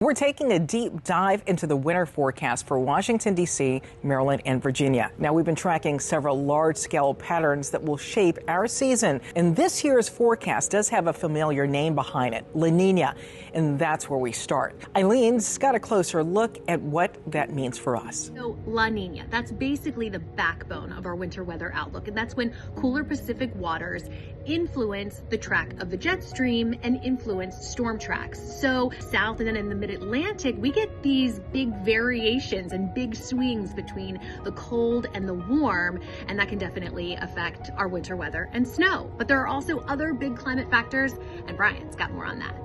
We're taking a deep dive into the winter forecast for Washington, D.C., Maryland, and Virginia. Now, we've been tracking several large-scale patterns that will shape our season. And this year's forecast does have a familiar name behind it, La Nina. And that's where we start. Eileen's got a closer look at what that means for us. So La Nina, that's basically the backbone of our winter weather outlook. And that's when cooler Pacific waters influence the track of the jet stream and influence storm tracks. So south and then in the mid-Atlantic, we get these big variations and big swings between the cold and the warm, and that can definitely affect our winter weather and snow. But there are also other big climate factors, and Brian's got more on that.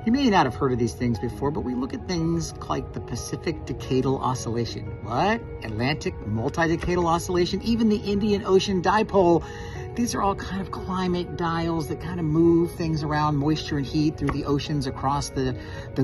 You may not have heard of these things before, but we look at things like the Pacific Decadal Oscillation. What? Atlantic Multi-Decadal Oscillation, even the Indian Ocean Dipole. These are all kind of climate dials that kind of move things around, moisture and heat through the oceans across the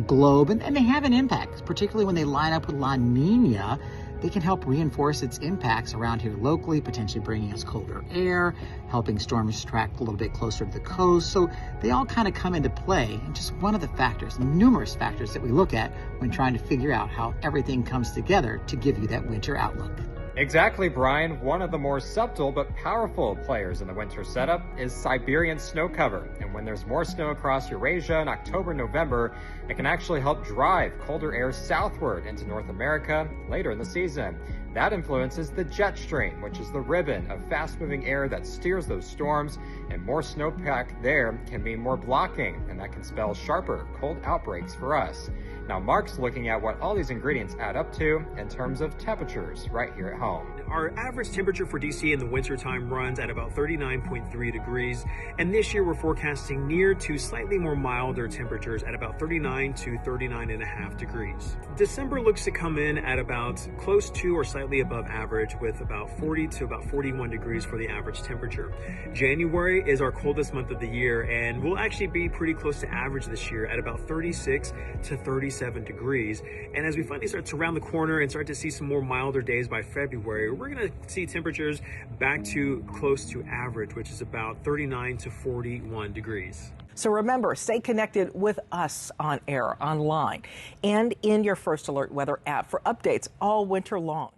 globe. And they have an impact, particularly when they line up with La Nina. They can help reinforce its impacts around here locally, potentially bringing us colder air, helping storms track a little bit closer to the coast. So they all kind of come into play. And just one of the factors, numerous factors that we look at when trying to figure out how everything comes together to give you that winter outlook. Exactly, Brian. One of the more subtle but powerful players in the winter setup is Siberian snow cover. And when there's more snow across Eurasia in October, November, it can actually help drive colder air southward into North America later in the season. That influences the jet stream, which is the ribbon of fast-moving air that steers those storms, and more snowpack there can mean more blocking, and that can spell sharper cold outbreaks for us. Now, Mark's looking at what all these ingredients add up to in terms of temperatures right here at home. Our average temperature for DC in the wintertime runs at about 39.3 degrees, and this year we're forecasting near to slightly more milder temperatures at about 39 to 39.5 degrees. December looks to come in at about close to or slightly above average, with about 40 to about 41 degrees for the average temperature. January is our coldest month of the year, and we'll actually be pretty close to average this year at about 36 to 37 degrees. And as we finally start to round the corner and start to see some more milder days by February, we're going to see temperatures back to close to average, which is about 39 to 41 degrees. So remember, stay connected with us on air, online, and in your First Alert weather app for updates all winter long.